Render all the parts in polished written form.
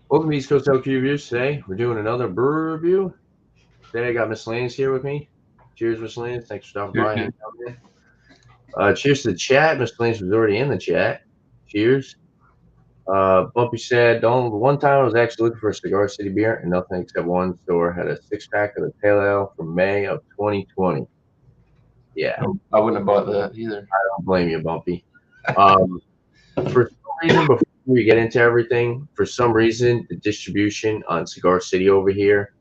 Welcome to East Coast LQ Reviews. Today we're doing another brewery review. Today I got Miss Lance here with me. Cheers, Miss Lance. Thanks for stopping by. Cheers. Cheers to the chat. Miss Lance was already in the chat. Cheers. Bumpy said, the one time I was actually looking for a Cigar City beer, and nothing except one store had a 6-pack of the Pale Ale from May of 2020. Yeah, I wouldn't have bought that either. I don't blame you, Bumpy. For some reason, before we get into everything, for some reason, the distribution on Cigar City over here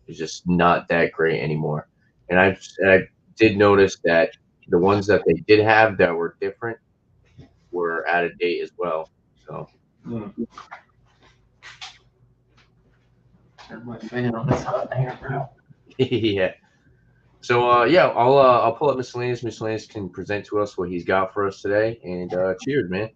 is just not that great anymore. And I did notice that the ones that they did have that were different were out of date as well. So Turn my fan on. It's hot in here, bro. yeah. So yeah, I'll pull up Miscellaneous. Miscellaneous can present to us what he's got for us today. And cheers, man.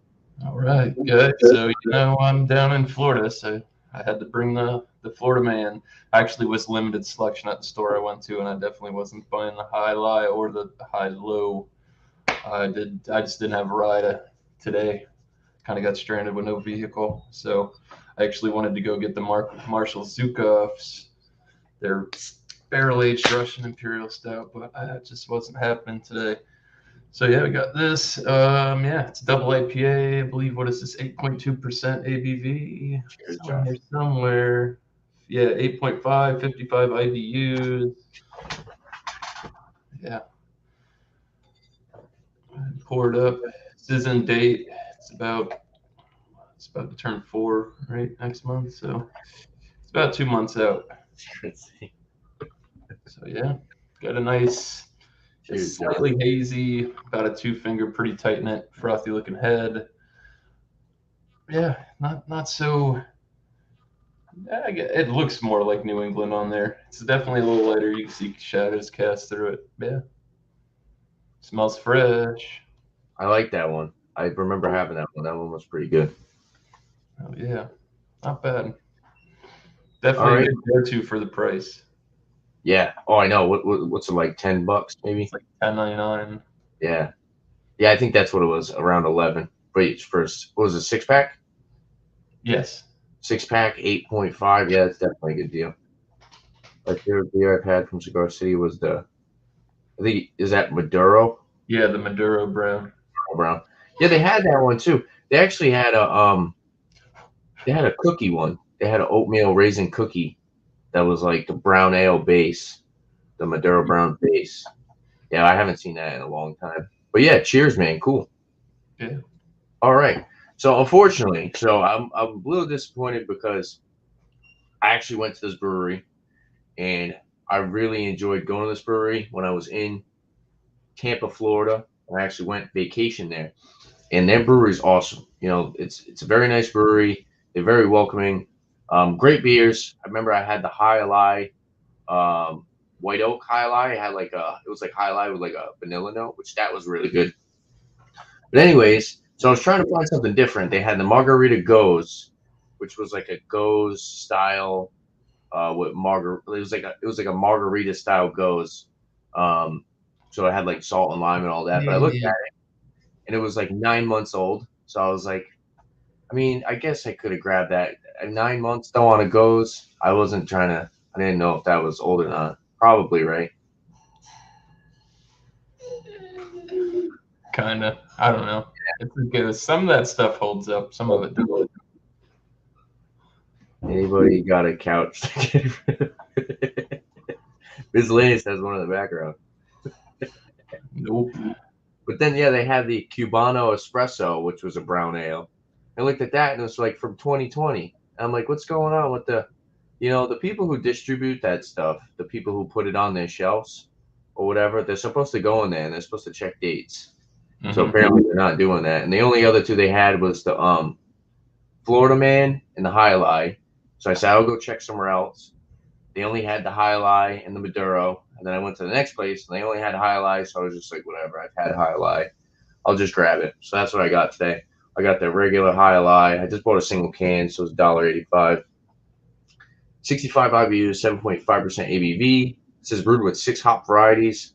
All right, good. So I'm down in Florida, so I had to bring the Florida man. Actually, was limited selection at the store I went to, and I definitely wasn't buying the high lie or the high low. I just didn't have a ride today. Kind of got stranded with no vehicle, so I actually wanted to go get the Marshall Zukofs. They're barrel-aged Russian Imperial Stout, but that just wasn't happening today. So yeah, we got this. Yeah, it's a double IPA. I believe, what is this? 8.2% ABV. Cheers, Josh. Somewhere. Yeah, 8.5, 55 IBUs. Yeah. Poured up. This is in date. It's about to turn 4 right next month. So it's about 2 months out. So yeah, got a nice. It's slightly hazy, about a 2-finger, pretty tight knit, frothy looking head. Yeah, not so. It looks more like New England on there. It's definitely a little lighter. You can see shadows cast through it. Yeah, smells fresh. I like that one. I remember having that one. That one was pretty good. Oh yeah, not bad. Definitely a good go-to for the price. Yeah. Oh, I know. What's it like? $10 maybe? It's like $10.99. Yeah. Yeah, I think that's what it was. Around 11. Wait, first, what was it? 6-pack? Yes. 6-pack, 8.5. Yeah, it's definitely a good deal. My favorite beer I've had from Cigar City was I think, is that Maduro? Yeah, the Maduro Brown. Yeah, they had that one too. They actually had they had a cookie one. They had an oatmeal raisin cookie that was like the brown ale base, the Maduro Brown base. Yeah, I haven't seen that in a long time. But yeah, cheers, man. Cool. Yeah. All right. So unfortunately, I'm a little disappointed because I actually went to this brewery and I really enjoyed going to this brewery when I was in Tampa, Florida. I actually went vacation there, and their brewery is awesome. You know, it's a very nice brewery. They're very welcoming. Great beers. I remember I had the High Lie, White Oak High Lie. It was like High Lie with like a vanilla note, which that was really good. But anyways, so I was trying to find something different. They had the Margarita Goes, which was like a Goes style with it was like a margarita style Goes. So it had like salt and lime and all that. But I looked at it and it was like 9 months old. So I was like, I mean, I guess I could have grabbed that. At 9 months though on a Goes. I didn't know if that was old or not. Probably, right? Kind of. I don't know. It's good. Some of that stuff holds up. Some of it doesn't. Anybody got a couch? Ms. Lance has one in the background. Nope. But then, yeah, they had the Cubano Espresso, which was a brown ale. I looked at that and it was like from 2020. I'm like, what's going on with the people who distribute that stuff, the people who put it on their shelves or whatever, they're supposed to go in there and they're supposed to check dates. Mm-hmm. So apparently they're not doing that. And the only other two they had was the Florida Man and the High Lie. So I said, I'll go check somewhere else. They only had the High Lie and the Maduro. And then I went to the next place and they only had High Lie. So I was just like, whatever, I've had High Lie. I'll just grab it. So that's what I got today. I got the regular High Lie. I just bought a single can, so it's $1.85. 65 IBUs, 7.5% ABV. It says brewed with 6 hop varieties.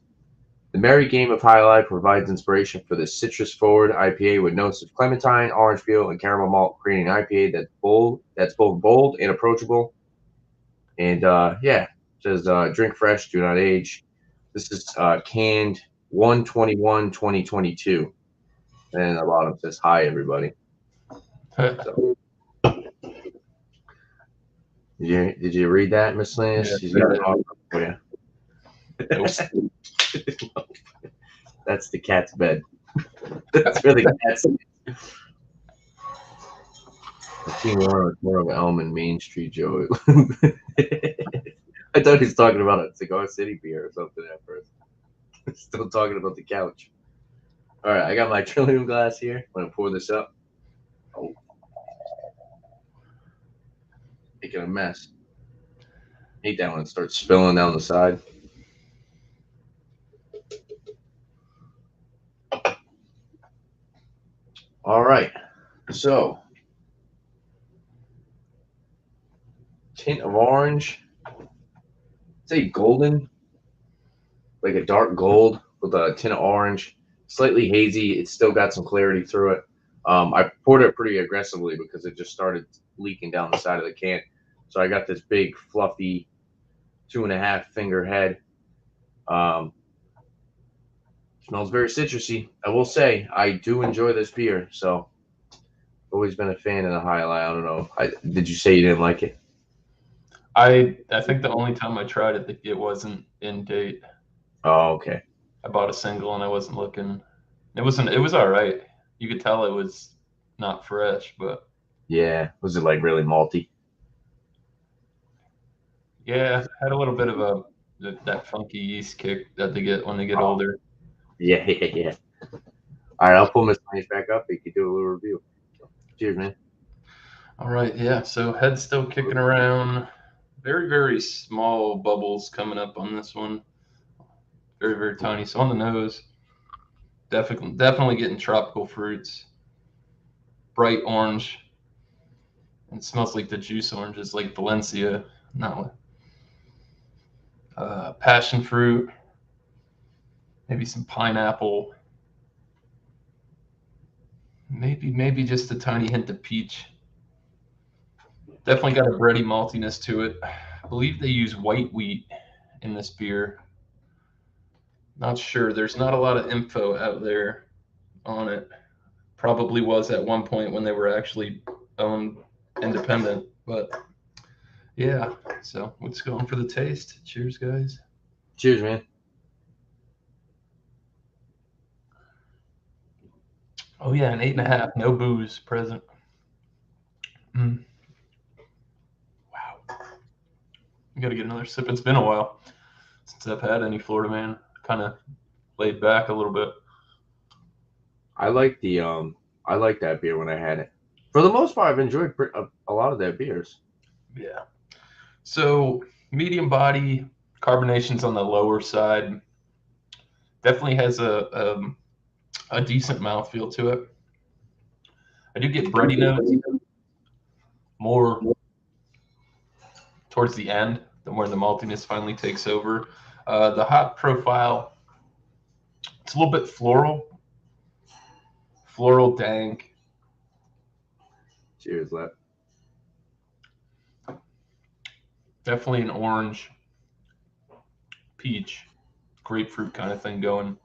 The merry game of High Life provides inspiration for this citrus-forward IPA with notes of clementine, orange peel, and caramel malt, creating an IPA that's both bold and approachable. And yeah, it says drink fresh, do not age. This is canned 1/21/2022, and the bottom says hi everybody. So, did you read that, Miss Lance? Yeah, Oh, yeah. That's the cat's bed. That's where the cat's. I've seen more of Elm in Main Street, Joe. I thought he was talking about a Cigar City beer or something at first. Still talking about the couch. All right, I got my Trillium glass here. I'm gonna pour this up. Oh, making a mess. Hate that when it starts spilling down the side. All right, so tint of orange. Say golden, like a dark gold with a tint of orange. Slightly hazy. It's still got some clarity through it. I poured it pretty aggressively because it just started leaking down the side of the can. So I got this big, fluffy 2.5 finger head. Smells very citrusy. I will say I do enjoy this beer. So always been a fan of the High Life. I don't know. Did you say you didn't like it? I think the only time I tried it, it wasn't in date. Oh, okay. I bought a single and I wasn't looking. It was all right. You could tell it was not fresh, but yeah, was it like really malty? Yeah, had a little bit of that funky yeast kick that they get when they get older. Yeah. All right, I'll pull Miss Lance back up. You can do a little review. Cheers, man. All right, yeah. So head's still kicking around. Very, very small bubbles coming up on this one. Very, very tiny. So on the nose, definitely getting tropical fruits. Bright orange. And it smells like the juice oranges, like Valencia. Not passion fruit. Maybe some pineapple. Maybe just a tiny hint of peach. Definitely got a bready maltiness to it. I believe they use white wheat in this beer. Not sure. There's not a lot of info out there on it. Probably was at one point when they were actually owned independent. But yeah, so let's go on for the taste. Cheers, guys. Cheers, man. Oh yeah, an 8.5. No booze present. Mm. Wow. I gotta get another sip. It's been a while since I've had any Florida Man. Kind of laid back a little bit. I like that beer when I had it. For the most part, I've enjoyed a lot of their beers. Yeah. So medium body, carbonation's on the lower side. Definitely has a decent mouthfeel to it. I do get bready notes more towards the end, where the maltiness finally takes over. The hop profile, it's a little bit floral dank. Cheers, Lep. Definitely an orange, peach, grapefruit kind of thing going.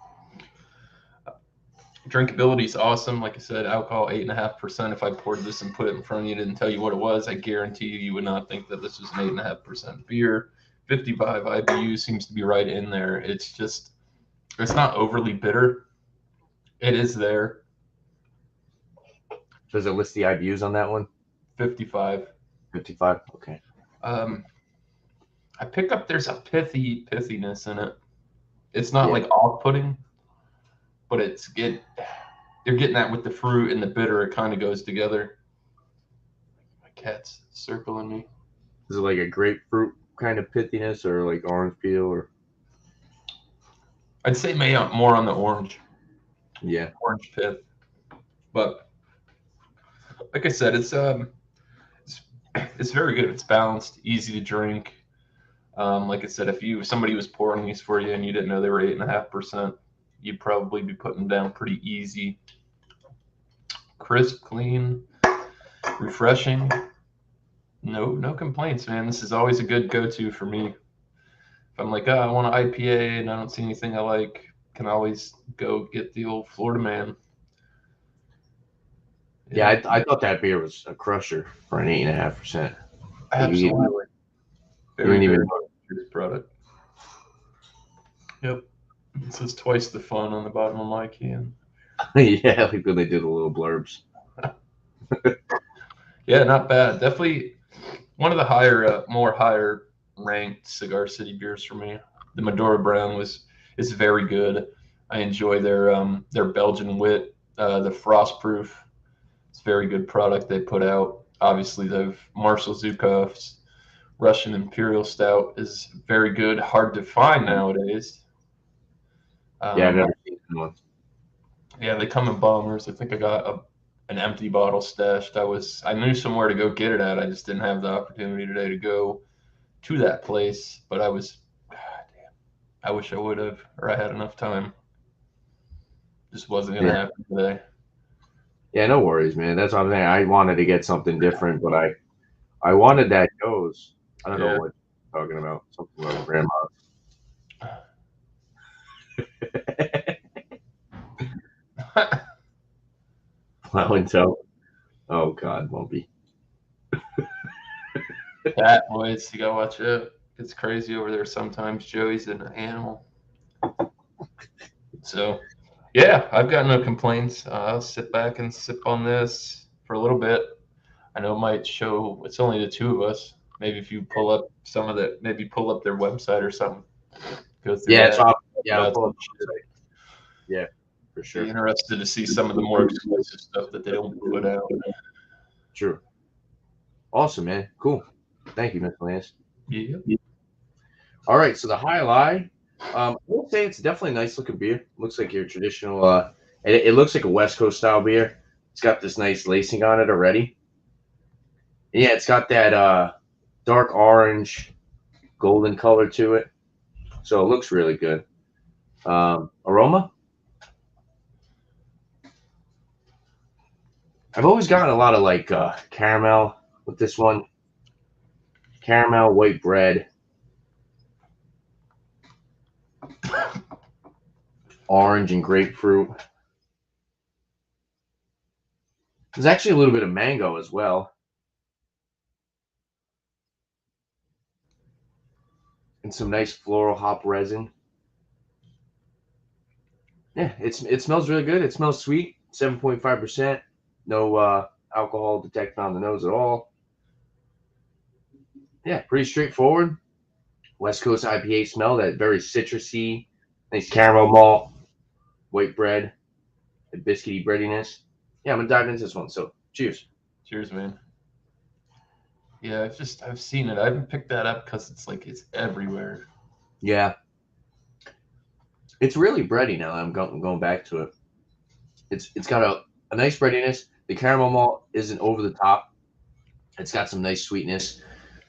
Drinkability is awesome. Like I said, alcohol 8.5%. If I poured this and put it in front of you and would tell you what it was, I guarantee you would not think that this was an 8.5% beer. 55 IBU seems to be right in there. It's not overly bitter. It is there. Does it list the IBUs on that one? 55. 55. Okay. I pick up there's a pithiness in it. It's not like off-putting, but you're getting that with the fruit and the bitter. It kind of goes together. My cat's circling me. Is it like a grapefruit kind of pithiness or like orange peel or? I'd say maybe more on the orange. Yeah. Orange pith. But like I said, it's very good. It's balanced, easy to drink. Like I said, if somebody was pouring these for you and you didn't know they were 8.5%, you'd probably be putting them down pretty easy. Crisp, clean, refreshing. No complaints, man. This is always a good go-to for me. If I'm like, I want an IPA and I don't see anything I like, can always go get the old Florida Man. Yeah, I thought that beer was a crusher for an 8.5%. Absolutely. Very good product. Yep. It says twice the fun on the bottom of my can. Yeah, like when they do the little blurbs. Yeah, not bad. Definitely one of the more higher ranked Cigar City beers for me. The Medora Brown is very good. I enjoy their Belgian wit, the Frostproof. It's a very good product they put out. Obviously, they've Marshall Zhukov's Russian Imperial Stout is very good. Hard to find nowadays. Yeah, I've never seen one. Yeah, they come in bombers. I think I got an empty bottle stashed. I knew somewhere to go get it at. I just didn't have the opportunity today to go to that place. But God damn, I wish I would have, or I had enough time. Just wasn't gonna happen today. Yeah, no worries, man. That's what I'm saying. I wanted to get something different, but I wanted that nose. I don't know what you're talking about. Something about grandma. Plowing toe. Oh God, won't be. Cat boys, you gotta watch it. It's crazy over there sometimes. Joey's an animal. So, yeah, I've got no complaints. I'll sit back and sip on this for a little bit. I know it might show it's only the two of us. Maybe if you pull up maybe pull up their website or something. Go through that. I'll pull up the website. Yeah, for sure. Be interested to see some of the more exclusive stuff that they don't put out. True. Awesome, man. Cool. Thank you, Mr. Lance. Yeah. All right, so the High Lie, I will say it's definitely a nice looking beer. Looks like your traditional. It looks like a West Coast style beer. It's got this nice lacing on it already. And yeah, it's got that dark orange, golden color to it. So it looks really good. Aroma. I've always gotten a lot of like caramel with this one. Caramel, white bread, orange and grapefruit. There's actually a little bit of mango as well. And some nice floral hop resin. Yeah, it smells really good. It smells sweet. 7.5%. No alcohol detected on the nose at all. Yeah, pretty straightforward. West Coast IPA smell, that very citrusy, nice caramel malt, white bread, and biscuity breadiness. Yeah, I'm gonna dive into this one. So cheers. Cheers, man. Yeah, I've seen it. I haven't picked that up because it's everywhere. Yeah. It's really bready now. I'm going back to it. It's got a nice breadiness. The caramel malt isn't over the top. It's got some nice sweetness.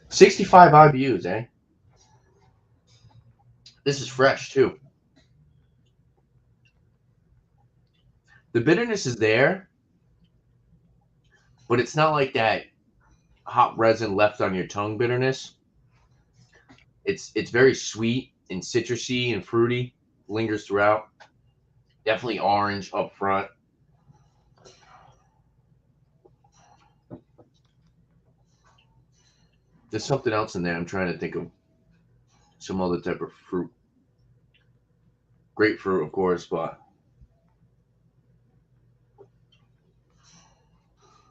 65 IBUs, eh? This is fresh too. The bitterness is there, but it's not like that hot resin left on your tongue bitterness. It's very sweet and citrusy and fruity. Lingers throughout. Definitely orange up front. There's something else in there. I'm trying to think of some other type of fruit. Grapefruit, of course, but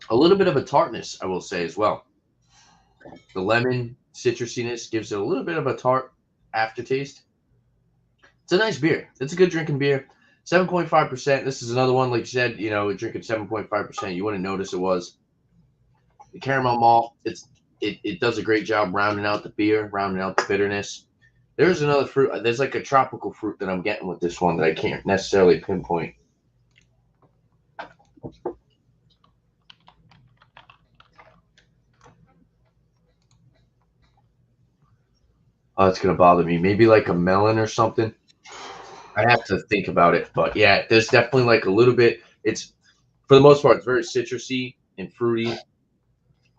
a little bit of a tartness, I will say, as well. The lemon citrusiness gives it a little bit of a tart aftertaste. It's a nice beer. It's a good drinking beer. 7.5%. This is another one, like you said, drinking 7.5%. You wouldn't notice it was. The caramel malt, it does a great job rounding out the beer, rounding out the bitterness. There's another fruit. There's like a tropical fruit that I'm getting with this one that I can't necessarily pinpoint. Oh, it's gonna bother me. Maybe like a melon or something. I have to think about it, but yeah, there's definitely like a little bit. It's for the most part, it's very citrusy and fruity,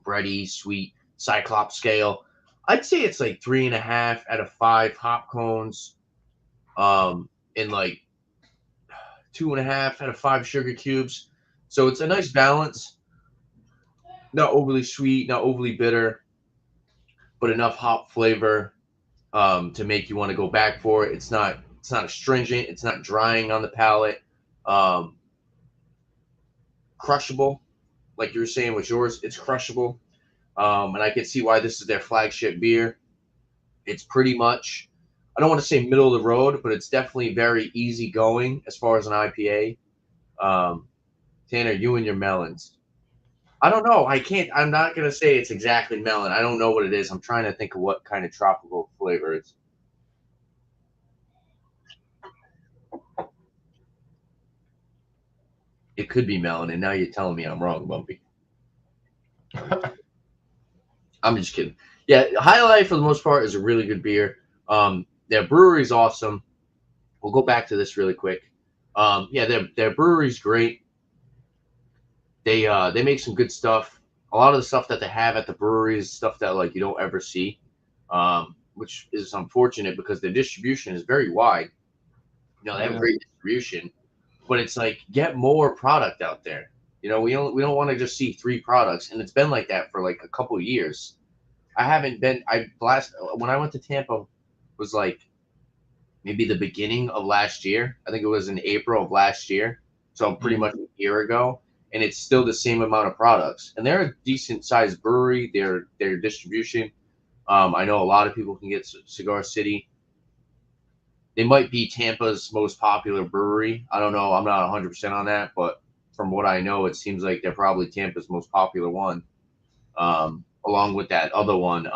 bready, sweet, Cyclops scale. I'd say it's like 3.5 out of 5 hop cones, and like 2.5 out of 5 sugar cubes. So it's a nice balance. Not overly sweet, not overly bitter, but enough hop flavor to make you want to go back for it. It's not astringent. It's not drying on the palate. Um, Crushable, like you were saying with yours, it's crushable. And I can see why this is their flagship beer. It's pretty much, I don't want to say middle of the road, but it's definitely very easy going as far as an IPA. Um, Tanner, you and your melons. I don't know. I'm not going to say it's exactly melon. I don't know what it is. I'm trying to think of what kind of tropical flavor it's. It could be melon, and now you're telling me I'm wrong, Bumpy. I'm just kidding. Yeah, High Life for the most part is a really good beer. Their brewery is awesome. We'll go back to this really quick. Yeah, their brewery's great. They make some good stuff. A lot of the stuff that they have at the brewery is stuff that like you don't ever see, which is unfortunate because their distribution is very wide. You know, they have great distribution, but it's like get more product out there. You know, we don't want to just see 3 products, and it's been like that for like a couple of years. I haven't been. When I went to Tampa was like maybe the beginning of last year. I think it was in April of last year, so pretty much a year ago, and it's still the same amount of products. And they're a decent sized brewery. Their distribution. I know a lot of people can get Cigar City. They might be Tampa's most popular brewery. I don't know. I'm not 100% on that, but from what I know, it seems like they're probably Tampa's most popular one. Along with that other one. It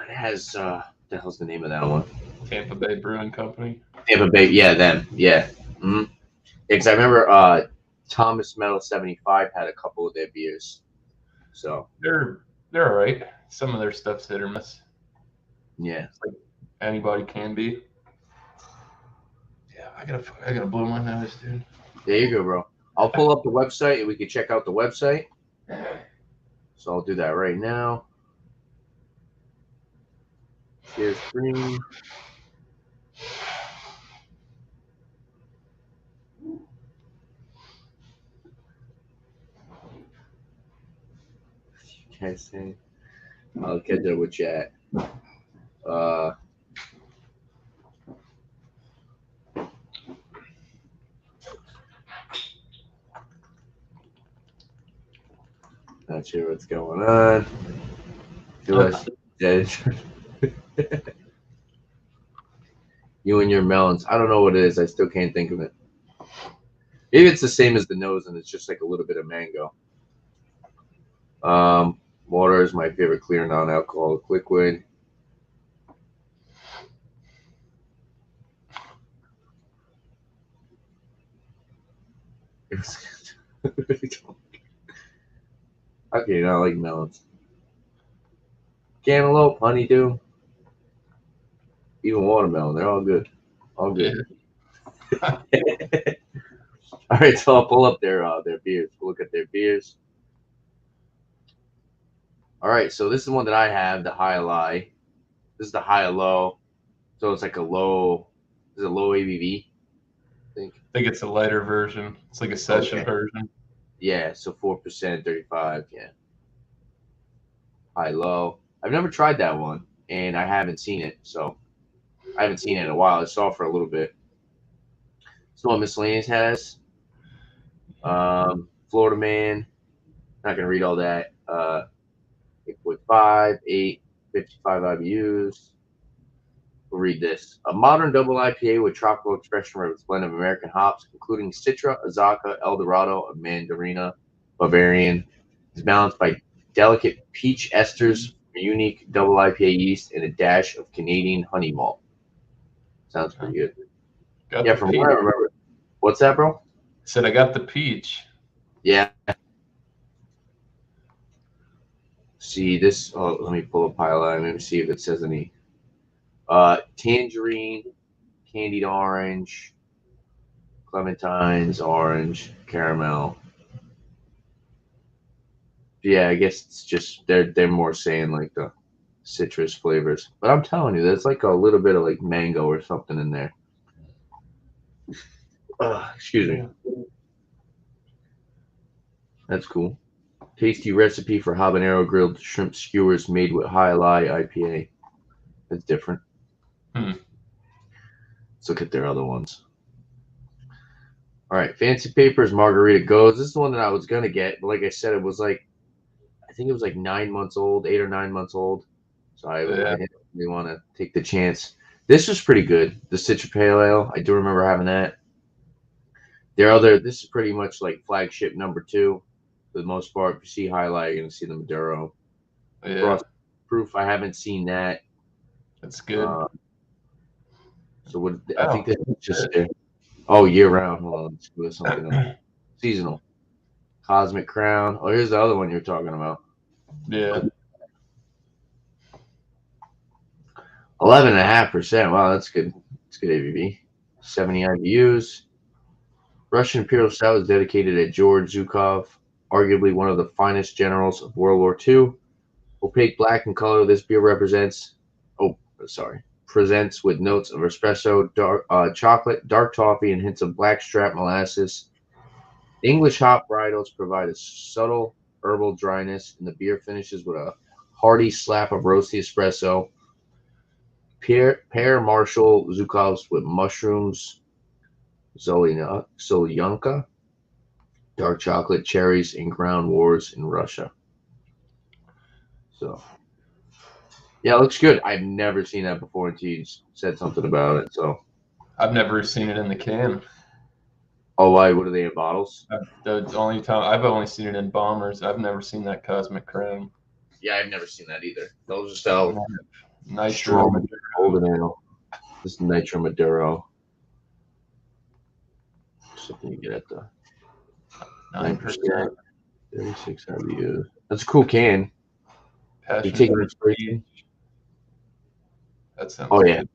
has what the hell's the name of that one? Tampa Bay Brewing Company. Tampa Bay, yeah, them, yeah. Mm-hmm. Because I remember Thomas Metal 75 had a couple of their beers. So they're all right. Some of their stuff's hit or miss. Yeah, like anybody can be. Yeah, I gotta blow my nose, dude. There you go, bro. I'll pull up the website and we can check out the website. So I'll do that right now. Share screen. Can't see. I'll get there with chat. Not sure what's going on. You and your melons. I don't know what it is. I still can't think of it. Maybe it's the same as the nose, and it's just like a little bit of mango. Water is my favorite clear non-alcoholic liquid. Okay, not like melons. Cantaloupe, honeydew, even watermelon. They're all good. All good. Yeah. All right, so I'll pull up their beers. We'll look at their beers. All right, so this is one that I have, the high lie. This is the high low. So it's like a low. Is it low ABV? I think it's a lighter version. It's like a session version. Yeah, so 4%, 35. Yeah. High low. I've never tried that one, and I haven't seen it. So I haven't seen it in a while. I saw it for a little bit. So what Miscellaneous has. Florida Man. Not gonna read all that. 8.5, 8, 55 IBUs. We'll read this. A modern double IPA with tropical expression with its blend of American hops, including Citra, Azaka, Eldorado, and Mandarina, Bavarian, is balanced by delicate peach esters, unique double IPA yeast, and a dash of Canadian honey malt. Sounds pretty good. Yeah, from what I remember. What's that, bro? Said I got the peach. Yeah. see this. Oh, let me pull up highlight. Let me see if it says any. Tangerine, candied orange, clementines, orange, caramel. Yeah, I guess it's just they're more saying like the citrus flavors. But I'm telling you, there's like a little bit of like mango or something in there. Excuse me. That's cool. Tasty recipe for habanero grilled shrimp skewers made with high lye IPA. That's different. Let's look at their other ones. All right, Fancy Papers Margarita Goes. This is the one that I was gonna get, but like I said, it was like I think it was like 9 months old, 8 or 9 months old. So I didn't really want to take the chance. This was pretty good. The Citra Pale Ale. I do remember having that. This is pretty much like flagship #2 for the most part. If you see highlight, you're gonna see the Maduro. Frost Proof. I haven't seen that. That's good. So what? I think this is just year round. Hold on, let's go with something else. Seasonal. Cosmic Crown. Oh, here's the other one you're talking about. Yeah. 11.5%. Wow, that's good. That's good ABV. 70 IBUs. Russian Imperial Stout is dedicated to George Zhukov, arguably one of the finest generals of World War II. Opaque black in color, this beer presents with notes of espresso, dark chocolate, dark toffee, and hints of blackstrap molasses. English hop varietals provide a subtle herbal dryness, and the beer finishes with a hearty slap of roasty espresso. Pair Marshall Zhukovs with mushrooms, Solyanka, dark chocolate, cherries, and ground wars in Russia. So, yeah, it looks good. I've never seen that before until you said something about it. So, I've never seen it in the can. Oh, why? What are they in bottles? The only time I've only seen it in bombers. I've never seen that Cosmic Crown. Yeah, I've never seen that either. Those are still Nitro Maduro. This is Nitro Maduro. Something you get at the 9%, 36 IBUs. That's a cool can. You taking inspiration? That sounds good.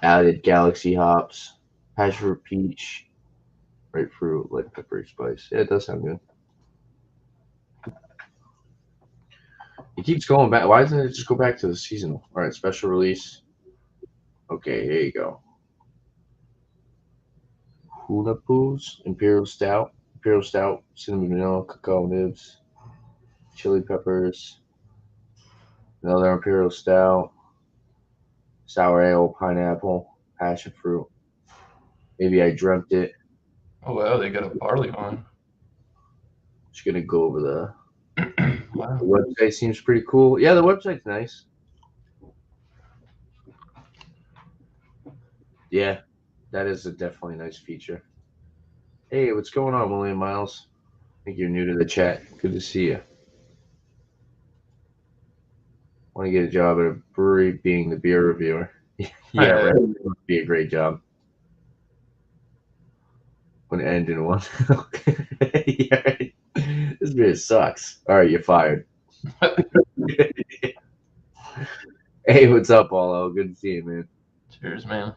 Added Galaxy hops, passion fruit peach, grapefruit, light pepper spice. Yeah, it does sound good. It keeps going back. Why doesn't it just go back to the seasonal? All right, special release. Okay, here you go. Hula Poo's Imperial Stout, cinnamon vanilla, cacao nibs, chili peppers, another Imperial Stout, sour ale, pineapple, passion fruit. Maybe I dreamt it. Oh wow, they got a barley wine. Just gonna go over the wow. The website seems pretty cool. Yeah, the website's nice. Yeah, that is a definitely nice feature. Hey, what's going on, William Miles? I think you're new to the chat. Good to see you. Want to get a job at a brewery being the beer reviewer. Yeah, right. It would be a great job. Would end in one. Yeah, right. This beer sucks. All right, you're fired. Hey, what's up, Paulo? Good to see you, man. Cheers, man.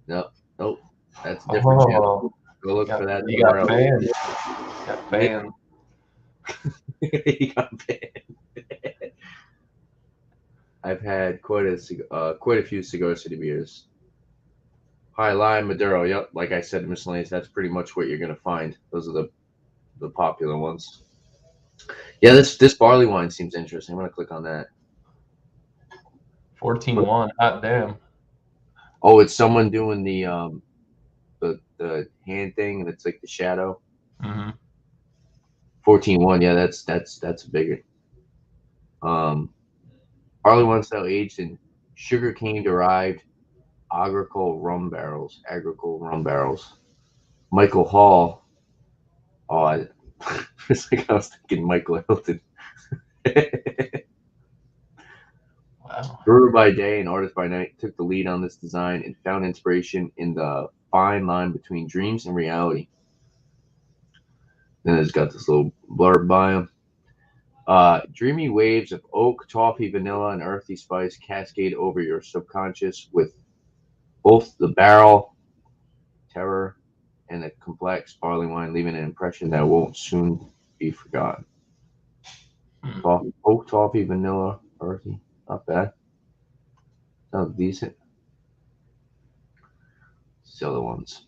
Nope, that's a different channel. Go look for that. You got banned. Got banned. He got banned. I've had quite a few Cigar City beers. High lime, Maduro. Yep, like I said, miscellaneous. That's pretty much what you're gonna find. Those are the popular ones. Yeah, this barley wine seems interesting. I'm gonna click on that. 14-1. Hot damn. Oh, it's someone doing the hand thing, and it's like the shadow. 14-1. Yeah, that's a bigger. Barley wine style aged in sugarcane derived agricole rum barrels. Michael Hall. Oh, it's like I was thinking Michael Hilton. Wow. Brewer by day and artist by night, took the lead on this design and found inspiration in the fine line between dreams and reality. Then it's got this little blurb by him. Dreamy waves of oak, toffee, vanilla, and earthy spice cascade over your subconscious with both the barrel terror and the complex barley wine, leaving an impression that won't soon be forgotten. Oak, toffee, vanilla, earthy. Not bad. Sounds decent. It's the other ones.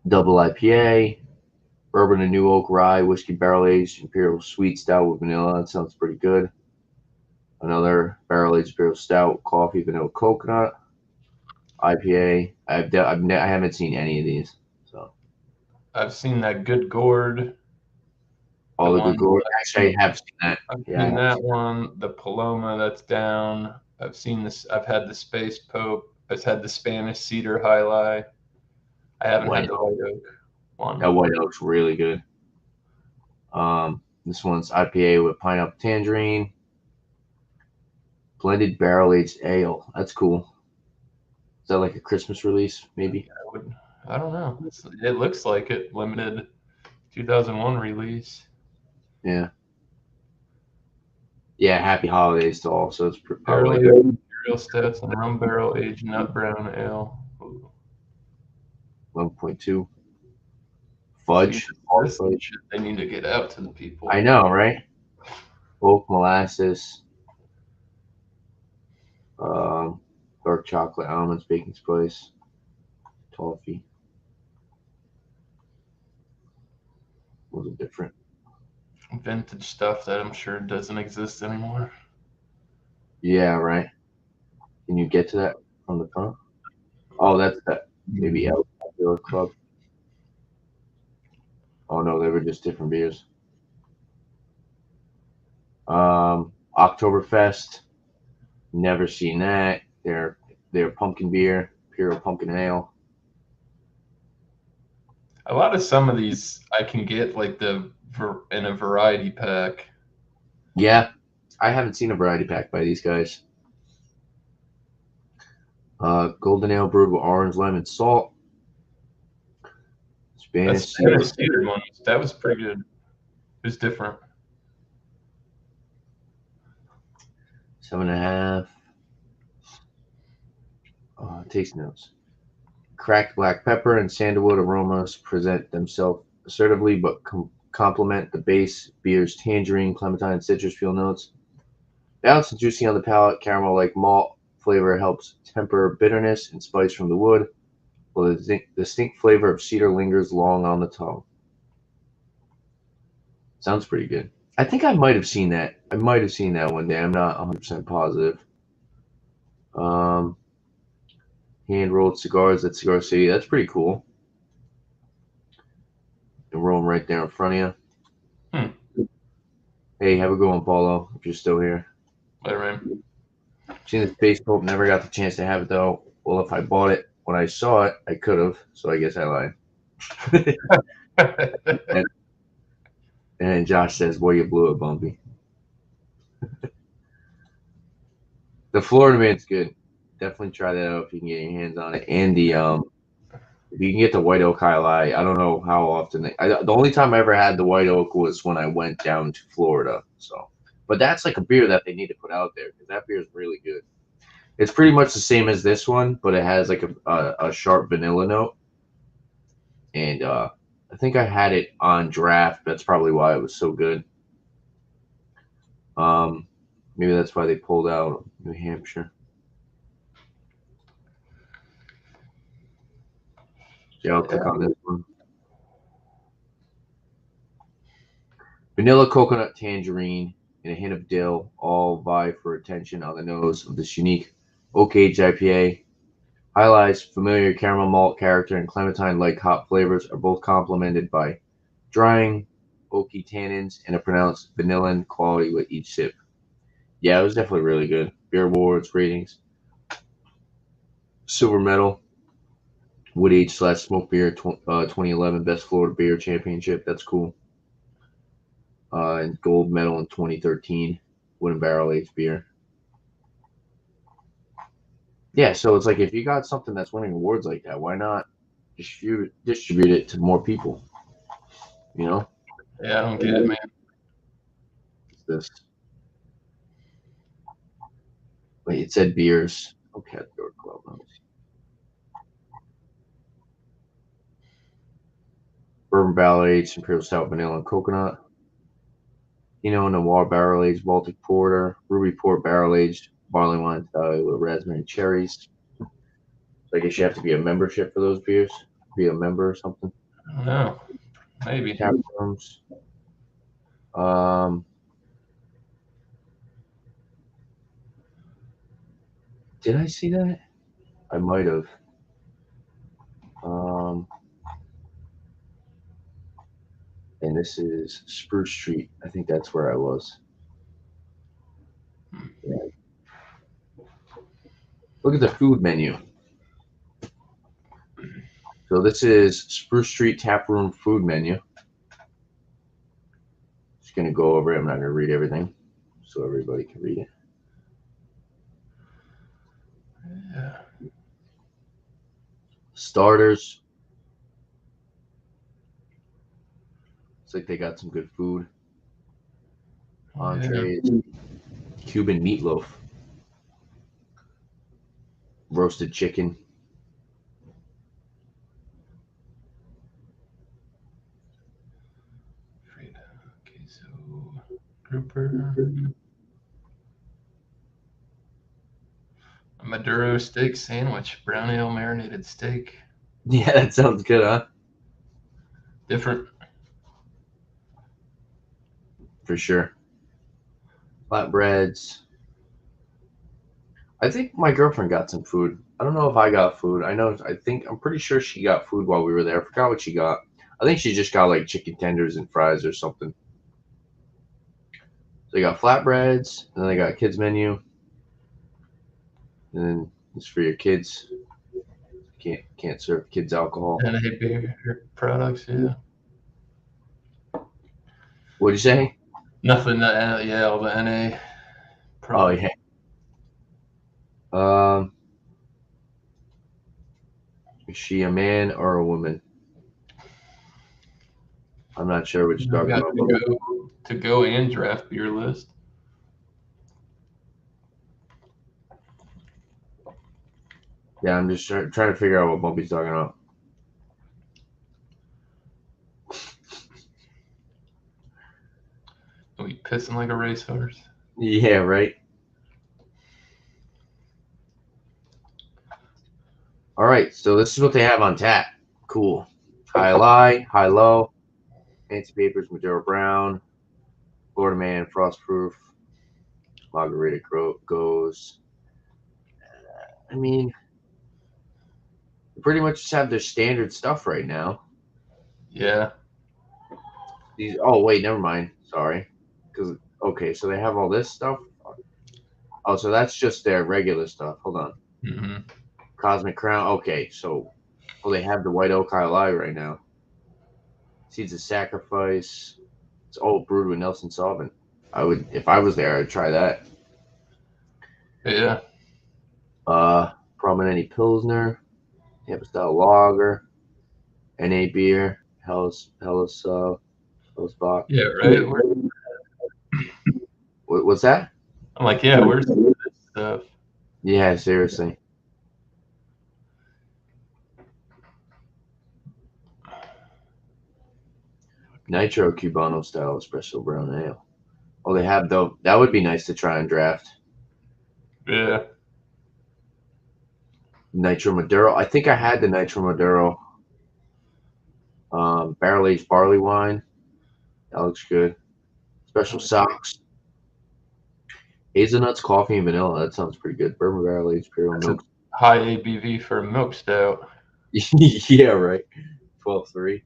Double IPA, bourbon and new oak rye, whiskey barrel aged imperial sweet stout with vanilla. That sounds pretty good. Another barrel aged imperial stout, coffee, vanilla, coconut. IPA. I haven't seen any of these. So I've seen that Good Gourd. all the good gourd. Actually, I have seen that. I've Yeah, seen that one. The Paloma that's down. I've seen this. I've had the Space Pope. I've had the Spanish Cedar High Life. I haven't had the White Oak one. That white oak's really good. This one's IPA with pineapple tangerine, blended barrel aged ale. That's cool. Is that like a Christmas release, maybe? I don't know. It looks like it. Limited 2001 release. Yeah. Yeah, happy holidays to all. So it's Barrel probably aged imperial stouts and rum barrel aged nut brown ale. 1.2. Fudge. Fudge. They need to get out to the people. I know, right? Oak molasses. Dark chocolate, almonds, baking spice, toffee. Was it different? Vintage stuff that I'm sure doesn't exist anymore. Yeah, right. Can you get to that from the front? Oh, that's that. Maybe El Club. Oh no, they were just different beers. Oktoberfest. Never seen that. They're pumpkin beer, Imperial pumpkin ale. A lot of some of these I can get like in a variety pack. Yeah, I haven't seen a variety pack by these guys. Golden ale brewed with orange, lemon, salt. Spanish Cedar one. That was pretty good. It was different. 7.5. Taste notes. Cracked black pepper and sandalwood aromas present themselves assertively but complement the base beer's tangerine, clementine, citrus peel notes. Balanced and juicy on the palate, caramel-like malt flavor helps temper bitterness and spice from the wood, while the distinct flavor of cedar lingers long on the tongue. Sounds pretty good. I think I might have seen that. I might have seen that one day. I'm not 100% positive. Hand-rolled cigars at Cigar City. That's pretty cool. And roll them right there in front of you. Hey, have a good one, Paulo, if you're still here. Later, man. Seen the Space Pope, never got the chance to have it, though. Well, if I bought it when I saw it, I could have, so I guess I lied. and Josh says, boy, you blew it, Bumpy. The Florida Man's good. Definitely try that out if you can get your hands on it. And the if you can get the White Oak Highlight, I don't know how often. The only time I ever had the White Oak was when I went down to Florida. So, but that's like a beer that they need to put out there because that beer is really good. It's pretty much the same as this one, but it has like a sharp vanilla note. And I think I had it on draft. That's probably why it was so good. Maybe that's why they pulled out New Hampshire. Yeah, I'll click on this one. Vanilla, coconut, tangerine, and a hint of dill all vie for attention on the nose of this unique oak aged IPA. Highlights familiar caramel malt character and clementine-like hop flavors are both complemented by drying, oaky tannins and a pronounced vanilline quality with each sip. Yeah, it was definitely really good. Beer awards, ratings. Silver medal. Wood Age / Smoke Beer 2011 Best Florida Beer Championship. That's cool. And gold medal in 2013 Wooden Barrel Aged Beer. Yeah, so it's like if you got something that's winning awards like that, why not distribute it to more people? You know? Yeah, I don't get it, man. this? Wait, it said beers. Okay, Door Club. Bourbon barrel aged Imperial Stout, vanilla and coconut. Noir barrel aged Baltic Porter. Ruby Port barrel aged barley wine with raspberry and cherries. So I guess you have to be a membership for those beers. Be a member or something. I don't know. Maybe. Tap rooms. Did I see that? I might have. And this is Spruce Street. I think that's where I was. Yeah. Look at the food menu. So this is Spruce Street Tap Room food menu. Just going to go over it. I'm not going to read everything so everybody can read it. Yeah. Starters. Looks like they got some good food. Entrees. Yeah. Cuban meatloaf. Roasted chicken. Okay, so grouper. A Maduro steak sandwich, brown ale marinated steak. Yeah, that sounds good, huh? Different. For sure. Flatbreads. I think my girlfriend got some food. I don't know if I got food. I'm pretty sure she got food while we were there. I forgot what she got. I think she just got like chicken tenders and fries or something. So they got flatbreads, and then they got kids menu. And then it's for your kids. Can't serve kids alcohol. And beer products, yeah. What'd you say? Nothing. Yeah, all the NA. Products. Oh yeah. Is she a man or a woman? I'm not sure what you're talking about. To go and draft beer list. Yeah, I'm just trying to figure out what Bumpy's talking about. Are we pissing like a racehorse? Yeah, right. All right, so this is what they have on tap. Cool. High low, fancy papers, Maduro Brown, Florida Man, Frostproof, Margarita goes. I mean, they pretty much just have their standard stuff right now. Yeah. Oh wait, never mind. Sorry. Okay, so they have all this stuff. Oh, so that's just their regular stuff. Hold on. Mm-hmm. Cosmic Crown. Okay, so they have the White Oak High Life right now. Seeds of Sacrifice. It's all brewed with Nelson Sauvin. If I was there, I'd try that. Yeah. Prominent Pilsner, Tampa Style Lager, NA beer, Hellas Bock. Yeah, right. What's that? I'm like, yeah, where's this stuff? Yeah, seriously. Nitro Cubano Style Espresso Brown Ale. Oh, they have though. That would be nice to try and draft. Yeah. Nitro Maduro. I think I had the Nitro Maduro. Barrel aged barley wine. That looks good. Special socks. Hazelnuts, coffee, and vanilla. That sounds pretty good. Bourbon barrel aged imperial milk. High ABV for a milk stout. Yeah, right. 12.3.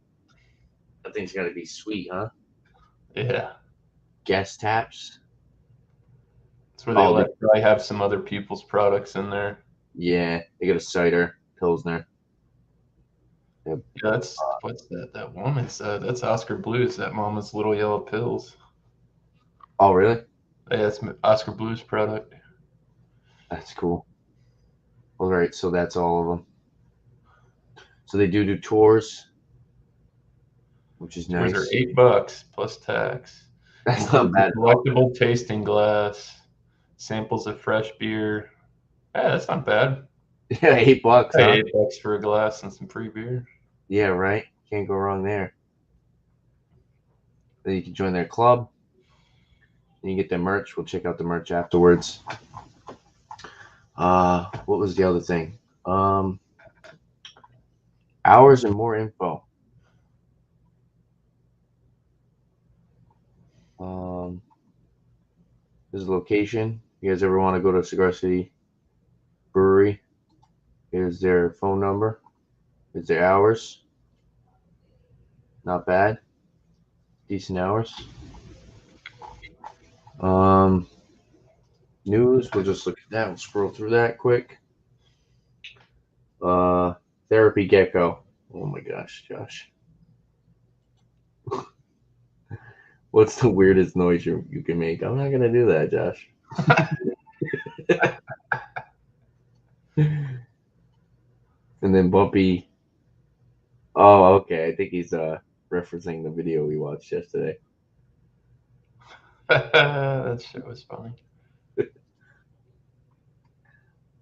That thing's got to be sweet, huh? Yeah. Guest taps. That's where they probably have some other people's products in there. Yeah, they got a cider, Pilsner. Yep. Yeah, what's that? That one is that's Oscar Blues. That Mama's Little Yellow Pills. Oh, really? Yeah, that's Oscar Blues product. That's cool. All right, so that's all of them. So they do tours, which is nice. Tours are $8 plus tax. That's not bad. Collectible tasting glass, samples of fresh beer. Yeah, that's not bad. Yeah, $8, Pay huh? $8 for a glass and some free beer. Yeah, right. Can't go wrong there. Then you can join their club. And you get their merch. We'll check out the merch afterwards. What was the other thing? Hours and more info. This is the location. You guys ever want to go to Cigar City Brewery? Here's their phone number. Here's their hours. Not bad. Decent hours. News. We'll just look at that. We'll scroll through that quick. Therapy Gecko. Oh my gosh, Josh. What's the weirdest noise you can make? I'm not gonna do that, Josh. And then Bumpy. Oh, okay. I think he's referencing the video we watched yesterday. That shit was funny.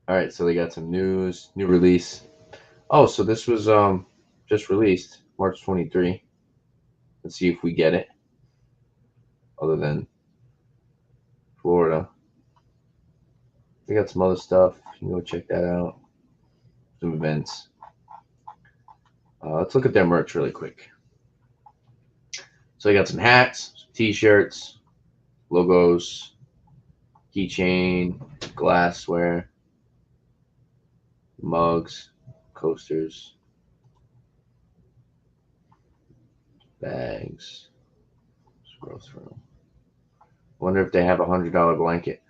All right, so they got some news, new release. Oh, so this was just released March 23. Let's see if we get it. Other than Florida, they got some other stuff. You can go check that out. Some events. Let's look at their merch really quick. So they got some hats, some t-shirts, logos, keychain, glassware, mugs, coasters, bags. Scroll through. Wonder if they have $100 blanket.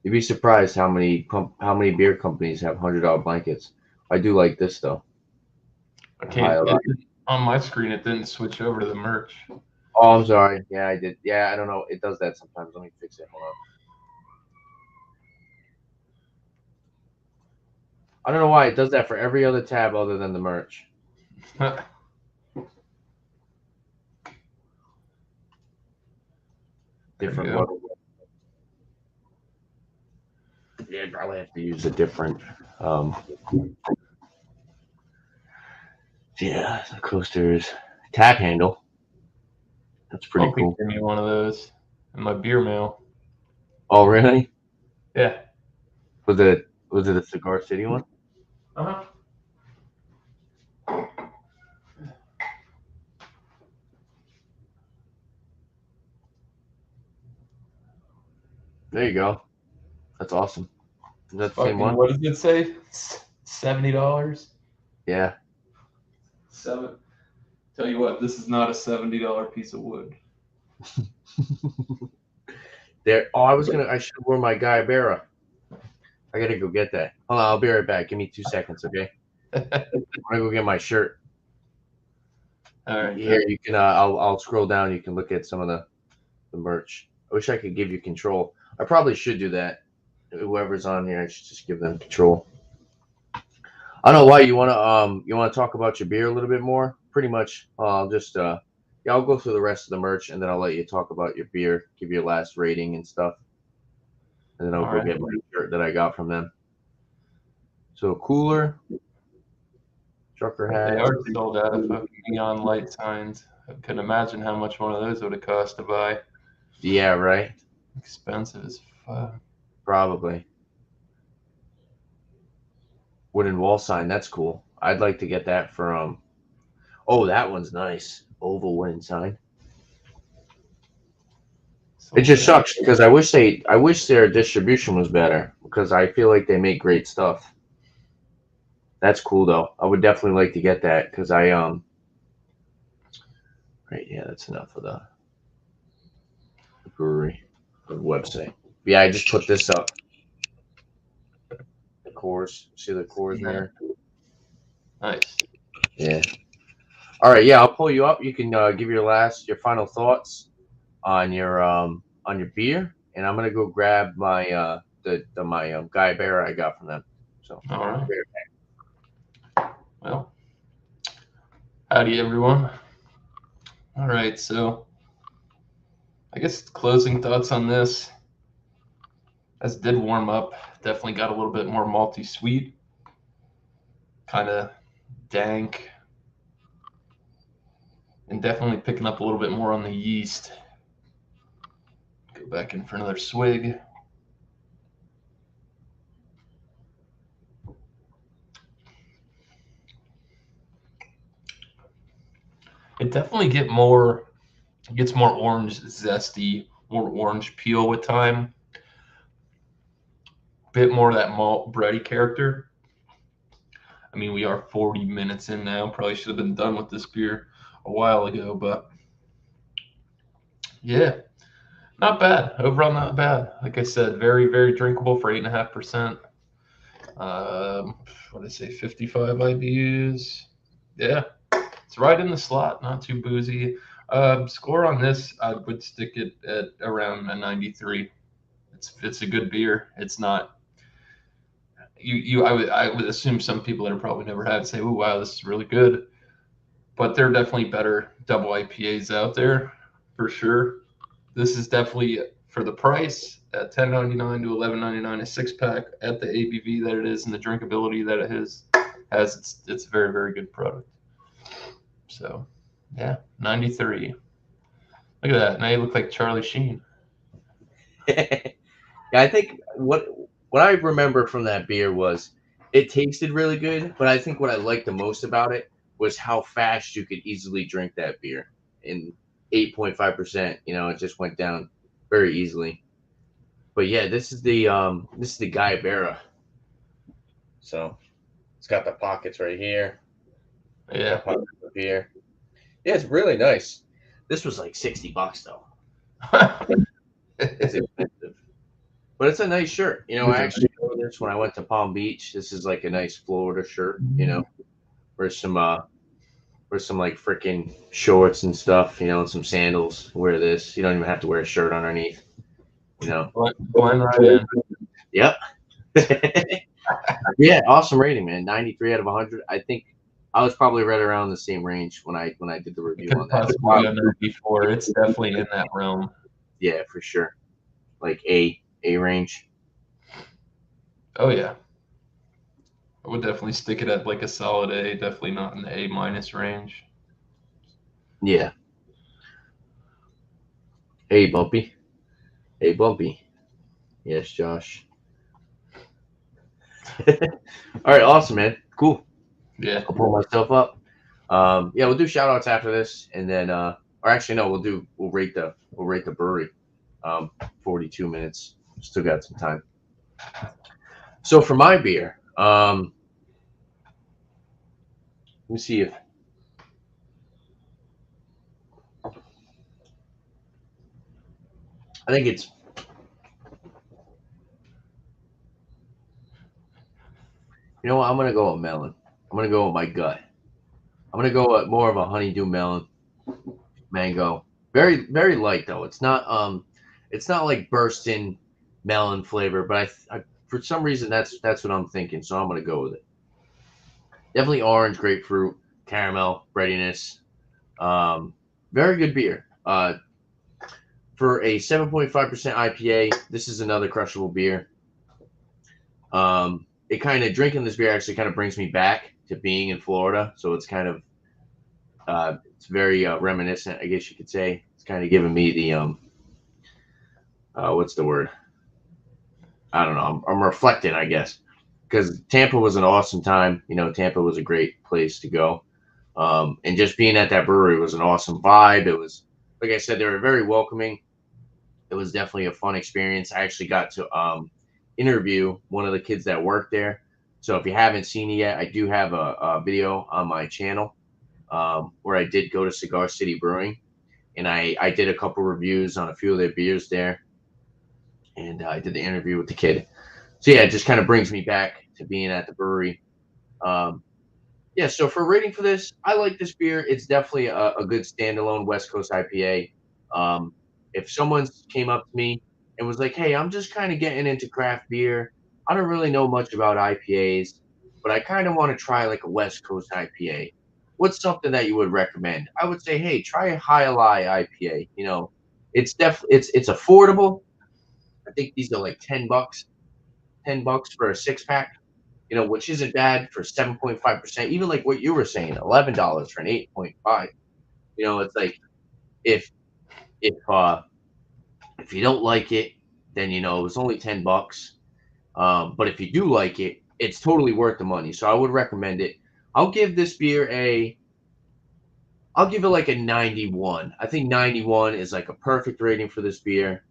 You'd be surprised how many beer companies have $100 blankets. I do like this though. I can't. On my screen, it didn't switch over to the merch. Oh, I'm sorry. Yeah, I did. Yeah, I don't know. It does that sometimes. Let me fix it. Hold on. I don't know why it does that for every other tab other than the merch. Different logo. Yeah, I'd probably have to use a different. Yeah, the coasters, tap handle. That's pretty cool. Give me one of those in my beer mail. Oh, really? Yeah. Was it a Cigar City one? Uh-huh. There you go. That's awesome. Is that the same one? What does it say? $70? Yeah. Tell you what, this is not a $70 piece of wood. There. Oh, I should have worn my Guayabera. I gotta go get that. Hold on, I'll be right back. Give me 2 seconds, okay? I'm gonna go get my shirt. All right. Here, you can. I'll scroll down. You can look at some of the merch. I wish I could give you control. I probably should do that. Whoever's on here, I should just give them control. I don't know why you wanna talk about your beer a little bit more. Pretty much, I'll just I'll go through the rest of the merch and then I'll let you talk about your beer, give your last rating and stuff, and then I'll go get my shirt that I got from them. So cooler, trucker hat. They are sold out of fucking neon light signs. I couldn't imagine how much one of those would have cost to buy. Yeah, right. Expensive as fuck. Probably. Wooden wall sign. That's cool. I'd like to get that for Oh, that one's nice. Oval wooden sign. It just sucks because I wish their distribution was better because I feel like they make great stuff. That's cool though. I would definitely like to get that because I right, yeah, that's enough of the brewery website. Yeah, I just put this up. The cores. See the cores there? Nice. Yeah. All right, yeah, I'll pull you up. You can give your final thoughts on your beer, and I'm gonna go grab my my Guayabera I got from them. So all right. Well, howdy everyone. All right, so I guess closing thoughts on this. As did warm up, definitely got a little bit more malty sweet, kind of dank, and definitely picking up a little bit more on the yeast. Go back in for another swig. It definitely gets more orange zesty, more orange peel with time. Bit more of that malt bready character. I mean, we are 40 minutes in now. Probably should have been done with this beer a while ago, but yeah, not bad. Overall, not bad. Like I said, very, very drinkable for 8.5%. What did I say? 55 IBUs. Yeah, it's right in the slot. Not too boozy. Score on this, I would stick it at around a 93. It's a good beer. It's not. I would assume some people that have probably never had say, "Oh wow, this is really good," but there are definitely better double IPAs out there for sure. This is definitely for the price at $10.99 to $11.99 a 6-pack at the ABV that it is and the drinkability that it has. It's a very, very good product. So yeah, 93. Look at that. Now you look like Charlie Sheen. Yeah, I think what I remember from that beer was it tasted really good, but I think what I liked the most about it was how fast you could easily drink that beer. In 8.5%, it just went down very easily. But yeah, this is the Guayabera. So it's got the pockets right here. Yeah. Pockets up here. Yeah, it's really nice. This was like $60 though. It's expensive. But it's a nice shirt. I actually wore this when I went to Palm Beach. This is like a nice Florida shirt, for some like freaking shorts and stuff, and some sandals. Wear this. You don't even have to wear a shirt underneath. Blend right in. Yep. Yeah, awesome rating, man. 93 out of 100. I think I was probably right around the same range when I did the review Could on that. possibly go 94. It's definitely in that realm. Yeah, for sure. Like A range. Oh yeah. I would definitely stick it at like a solid A, definitely not in the A minus range. Yeah. Hey, Bumpy. Hey, Bumpy. Yes, Josh. All right, awesome, man. Cool. Yeah. I'll pull myself up. Yeah, we'll do shout outs after this, and then or actually no, we'll rate the brewery. 42 minutes. Still got some time. So for my beer, let me see if I think it's what, I'm gonna go with melon. I'm gonna go with my gut. I'm gonna go with more of a honeydew melon, mango. Very, very light though. It's not like bursting melon flavor, but I for some reason that's what I'm thinking. So I'm gonna go with it. Definitely orange, grapefruit, caramel, breadiness. Very good beer. For a 7.5% IPA, this is another crushable beer. It kind of drinking this beer actually kind of brings me back to being in Florida. So it's kind of it's very reminiscent, I guess you could say. It's kind of giving me the what's the word? I don't know. I'm reflecting, I guess, because Tampa was an awesome time. Tampa was a great place to go, and just being at that brewery was an awesome vibe. It was, like I said, they were very welcoming. It was definitely a fun experience. I actually got to interview one of the kids that worked there. So if you haven't seen it yet, I do have a video on my channel where I did go to Cigar City Brewing, and I did a couple reviews on a few of their beers there, and I did the interview with the kid. So yeah, it just kind of brings me back to being at the brewery. Yeah, so for rating for this, I like this beer. It's definitely a good standalone West Coast IPA. If someone came up to me and was like, "Hey, I'm just kind of getting into craft beer. I don't really know much about IPAs, but I kind of want to try like a West Coast IPA." what's something that you would recommend? I would say, hey, try a High Lie IPA. You know, it's definitely it's affordable. I think these are like $10 for a 6 pack. You know, which isn't bad for 7.5%. Even like what you were saying, $11 for an 8.5. You know, it's like if if uh if you don't like it, then you know it's only $10. But if you do like it, it's totally worth the money. So I would recommend it. I'll give this beer a I'll give it like a 91. I think 91 is like a perfect rating for this beer.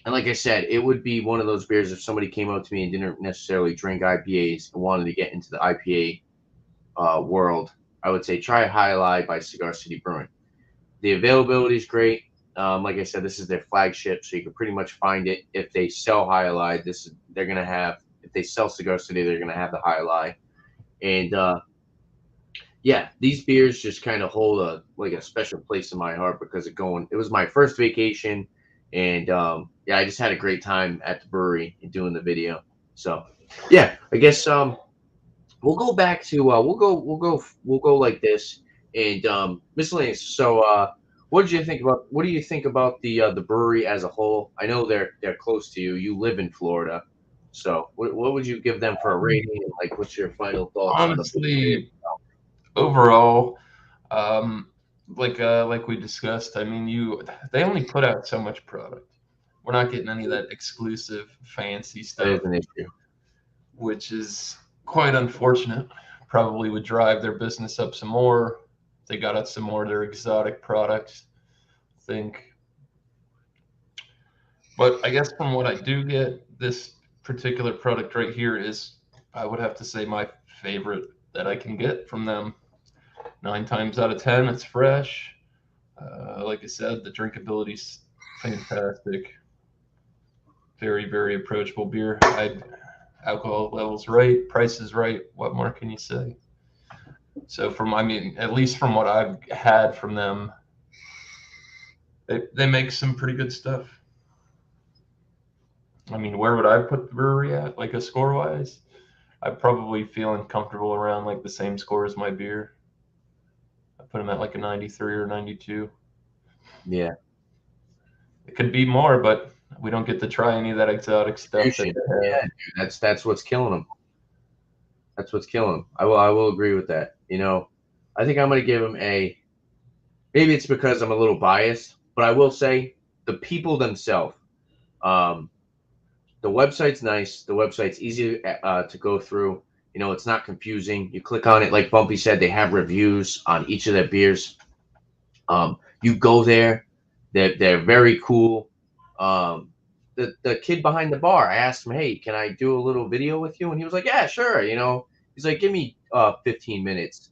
And like I said, it would be one of those beers if somebody came up to me and didn't necessarily drink IPAs and wanted to get into the IPA world. I would say try High Lie by Cigar City Brewing. The availability is great. Like I said, this is their flagship, so you can pretty much find it. If they sell High Lie, they're gonna have. If they sell Cigar City, they're gonna have the High Lie. And yeah, these beers just kind of hold a special place in my heart because it was my first vacation, and yeah, I just had a great time at the brewery and doing the video. So yeah, I guess we'll go back to we'll go like this and miscellaneous. So what do you think about the brewery as a whole? I know they're close to you. You live in Florida, so what would you give them for a rating? And like, what's your final thoughts on the brewery? Honestly, overall, like we discussed, I mean, they only put out so much product. We're not getting any of that exclusive fancy That is stuff, an issue. which is quite unfortunate. Probably would drive their business up some more. They got out some more of their exotic products, I think. But I guess from what I do get, this particular product right here is, I would have to say, my favorite that I can get from them. 9 times out of 10, it's fresh. Like I said, the drinkability's fantastic. Very, very approachable beer. Alcohol levels right, price is right. What more can you say? So I mean, at least from what I've had from them, they make some pretty good stuff. I mean, where would I put the brewery at, like a score wise? I'm probably feeling comfortable around like the same score as my beer. I put them at like a 93 or 92. Yeah, It could be more, but we don't get to try any of that exotic stuff that distribution. they have. Yeah, dude, that's what's killing them. That's what's killing them. I will agree with that. You know, I think I'm gonna give them a. Maybe it's because I'm a little biased, but I will say the people themselves. Um, the website's nice. The website's easy to go through. You know, it's not confusing. You click on it, like Bumpy said, they have reviews on each of their beers. You go there, they're very cool. The kid behind the bar, I asked him, hey, can I do a little video with you? And he was like, yeah, sure. You know, he's like, give me 15 minutes.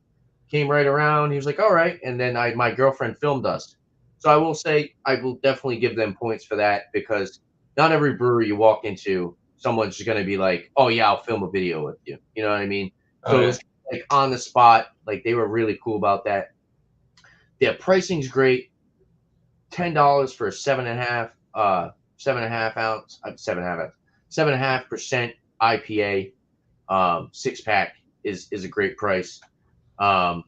Came right around. He was like, all right. And then my girlfriend filmed us. So I will say I will definitely give them points for that because not every brewery you walk into, someone's just gonna be like, oh yeah, I'll film a video with you. You know what I mean? Oh So it yeah. was like on the spot. Like they were really cool about that. Their pricing's great. $10 for a 7.5 ounce, 7.5% IPA 6 pack is a great price. Um,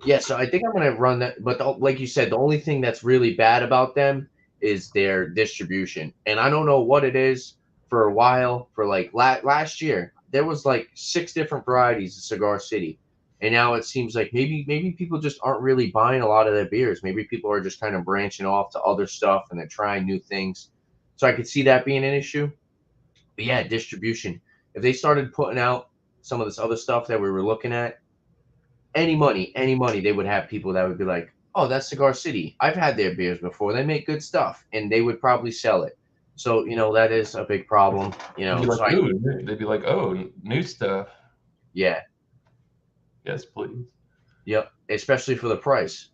yeah, so I think I'm gonna run that. But like you said, the only thing that's really bad about them is their distribution, and I don't know what it is. For a while, for like last year, there was like 6 different varieties of Cigar City, and now it seems like maybe people just aren't really buying a lot of their beers. Maybe people are just kind of branching off to other stuff and they're trying new things. So I could see that being an issue. But yeah, distribution. If they started putting out some of this other stuff that we were looking at, any money, they would have people that would be like, "Oh, that's Cigar City. I've had their beers before. They make good stuff," and they would probably sell it. So you know that is a big problem. You They'd be know, like, so I ooh, they'd be like, oh, new stuff. yeah, Yes, please. yep, especially for the price,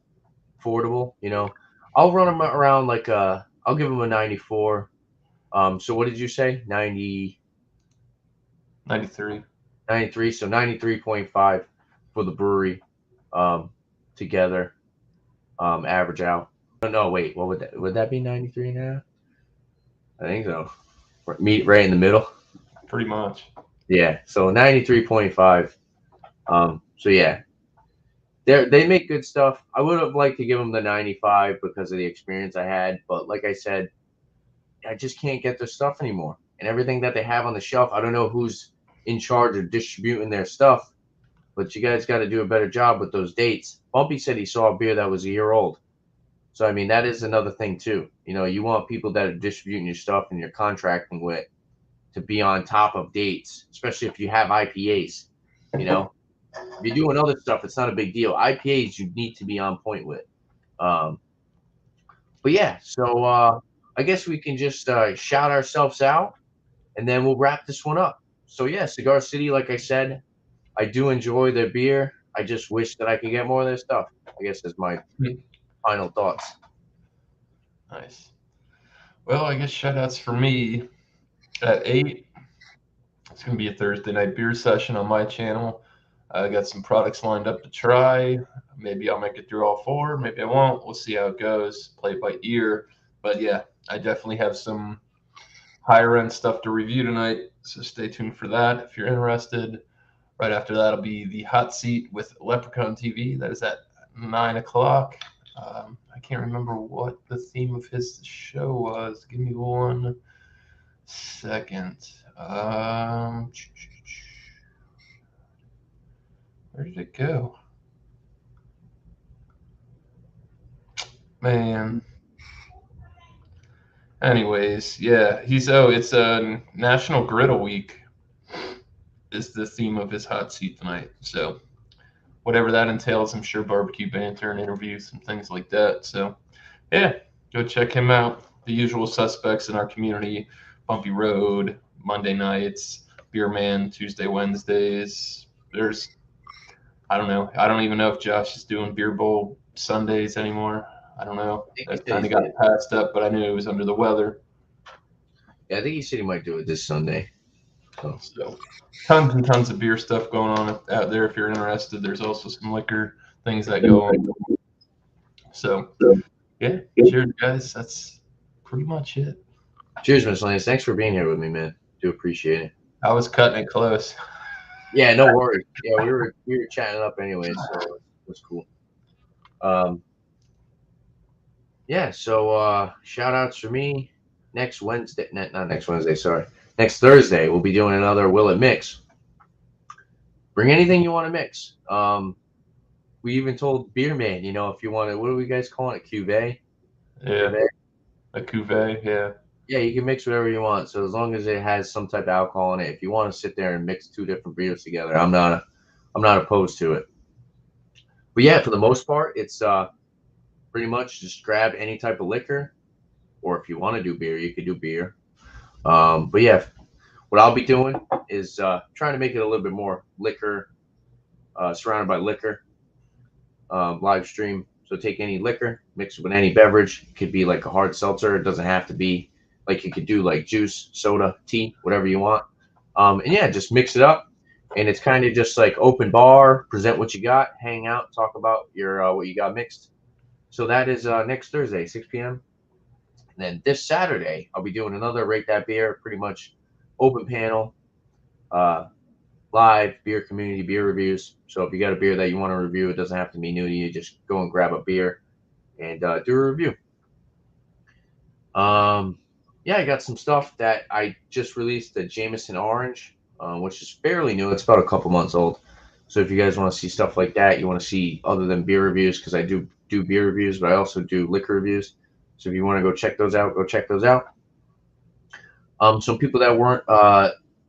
affordable. You know, I'll run them around like I'll give them a 94. So what did you say? 90, 93. 93. So 93.5 for the brewery together. Average out. Oh, no, wait, what would that be 93 now? I think so. Meet right in the middle. Pretty much. Yeah, so 93.5. So yeah. They make good stuff. I would have liked to give them the 95 because of the experience I had, but like I said, I just can't get their stuff anymore. And everything that they have on the shelf, I don't know who's in charge of distributing their stuff, but you guys got to do a better job with those dates. Bumpy said he saw a beer that was a year old. So I mean, that is another thing too. You want people that are distributing your stuff and you're contracting with to be on top of dates, especially if you have IPAs. You know, if you're doing other stuff, it's not a big deal. IPAs you need to be on point with. Um, but yeah, so I guess we can just shout ourselves out, and then we'll wrap this one up. So yeah, Cigar City, like I said, I do enjoy their beer. I just wish that I could get more of their stuff. I guess that's my final thoughts. Nice. Well, I guess shout outs for me at 8. It's going to be a Thursday night beer session on my channel. I got some products lined up to try. Maybe I'll make it through all 4. Maybe I won't. We'll see how it goes. Play it by ear. But yeah, I definitely have some higher end stuff to review tonight. So stay tuned for that if you're interested. Right after that will be the hot seat with Leprechaun TV. That is at 9 o'clock. I can't remember what the theme of his show was. Give me 1 second. Where did it go? Man. Anyways, yeah, it's a National Griddle Week is the theme of his hot seat tonight. So whatever that entails, I'm sure barbecue banter and interviews and things like that. So yeah, go check him out. The usual suspects in our community: Bumpy Road, Monday nights, Beer Man, Tuesday, Wednesdays. I don't know. I don't even know if Josh is doing Beer Bowl Sundays anymore. I don't know. That kind of got passed up, but I knew it was under the weather. Yeah, I think he said he might do it this Sunday. So tons and tons of beer stuff going on out there if you're interested. There's also some liquor things that go on. So yeah, cheers, guys. That's pretty much it. Cheers, Miss Lance. Thanks for being here with me, man. Do appreciate it. I was cutting it close. Yeah, no worries. Yeah, we were chatting up anyway, so it was cool. Yeah, so shout outs for me. Next Wednesday, not next Wednesday, sorry. Next Thursday, we'll be doing another Will It Mix. Bring anything you want to mix. We even told Beer Man, if you want to, what do we guys call it? A cuvee? Yeah. A cuvee, yeah. Yeah, you can mix whatever you want. So as long as it has some type of alcohol in it, if you want to sit there and mix 2 different beers together, I'm not opposed to it. But yeah, for the most part, it's pretty much just grab any type of liquor, or if you want to do beer, you could do beer. But yeah, what I'll be doing is trying to make it a little bit more liquor, surrounded by liquor, live stream. So take any liquor, mix it with any beverage. It could be like a hard seltzer. It doesn't have to be like you could do like juice, soda, tea, whatever you want. And yeah, just mix it up. And it's kind of just like open bar, present what you got, hang out, talk about your what you got mixed. So that is next Thursday, 6 p.m. And then this Saturday, I'll be doing another Rate That Beer, pretty much open panel, live beer community beer reviews. So if you got a beer that you want to review, it doesn't have to be new to you. Just go and grab a beer and do a review. Yeah, I got some stuff that I just released, the Jameson Orange, which is fairly new. It's about a couple months old. So if you guys want to see stuff like that, you want to see other than beer reviews, because I do beer reviews, but I also do liquor reviews. So if you want to go check those out, go check those out. Some people that weren't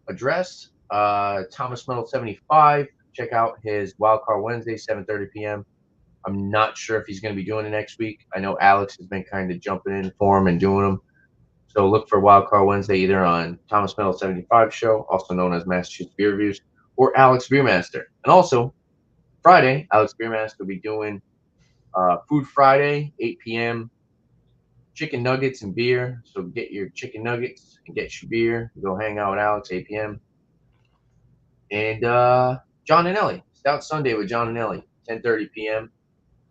addressed, Thomas Metal 75, check out his Wildcard Wednesday, 7:30 p.m. I'm not sure if he's going to be doing it next week. I know Alex has been kind of jumping in for him and doing them. So look for Wildcard Wednesday either on Thomas Metal 75 show, also known as Massachusetts Beer Reviews, or Alex Beermaster. And also Friday, Alex Beermaster will be doing Food Friday, 8 p.m. chicken nuggets and beer. So get your chicken nuggets and get your beer. Go hang out with Alex, 8 p.m. And John and Ellie, Stout Sunday with John and Ellie, 10:30 p.m.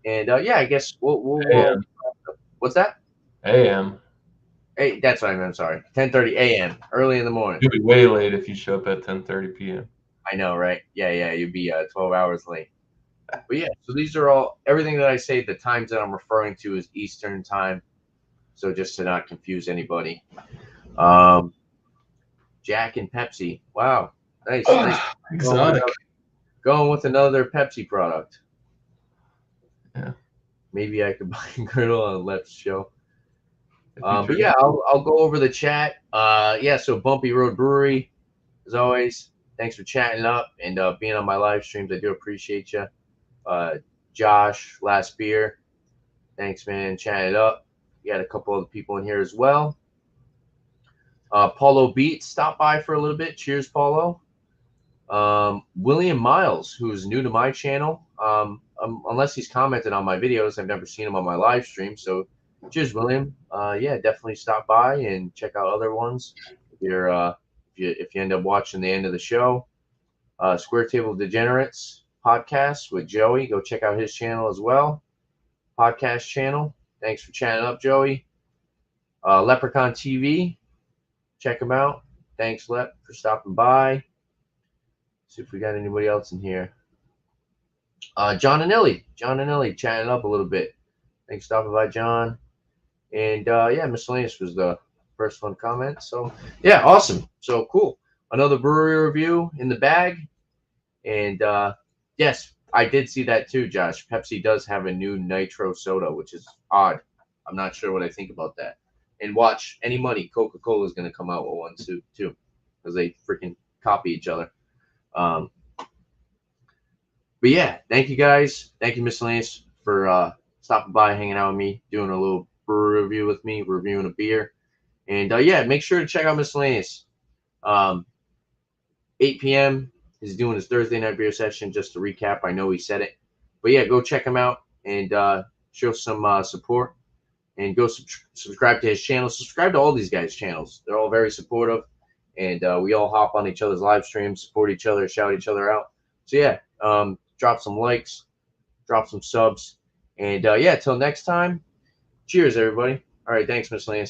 And yeah, I guess we'll what's that? AM. Hey, that's what I meant. Sorry, 10:30 a.m. early in the morning. You'll be way late if you show up at 10:30 p.m. I know, right? Yeah, you'd be 12 hours late. But yeah, so these are all everything that I say. The times that I'm referring to is Eastern time, so just to not confuse anybody. Um, Jack and Pepsi. Wow, nice. Exotic. Going with another Pepsi product. Yeah. Maybe I could buy a griddle on Left's show. If you But drink. yeah, I'll go over the chat. Yeah, so Bumpy Road Brewery, as always. Thanks for chatting up and being on my live streams. I do appreciate you. Josh, last beer. Thanks, man. Chatting it up. You had a couple other people in here as well. Paulo Beats stopped by for a little bit. Cheers, Paulo. William Miles, who's new to my channel. Unless he's commented on my videos, I've never seen him on my live stream. So, cheers, William. Yeah, definitely stop by and check out other ones. If you end up watching the end of the show, Square Table Degenerates podcast with Joey. Go check out his channel as well. Podcast channel. Thanks for chatting up, Joey. Leprechaun TV. Check him out. Thanks, Lep, for stopping by. See if we got anybody else in here. John and Ellie chatting up a little bit. Thanks for stopping by, John. And yeah, miscellaneous was the first one comment. So yeah, awesome. So cool. Another brewery review in the bag. And yes, I did see that too, Josh. Pepsi does have a new nitro soda, which is odd. I'm not sure what I think about that. And watch any money, Coca-Cola is going to come out with one too, because they freaking copy each other. But yeah, thank you guys. Thank you, Miscellaneous, for stopping by, hanging out with me, doing a little brewery review with me, reviewing a beer. And yeah, make sure to check out Miscellaneous. 8 p.m. He's doing his Thursday night beer session. Just to recap, I know he said it. But yeah, go check him out and show some support. And go subscribe to his channel. Subscribe to all these guys' channels. They're all very supportive. And we all hop on each other's live streams, support each other, shout each other out. So yeah, drop some likes, drop some subs. And yeah, till next time, cheers, everybody. All right, thanks, Miss Lance.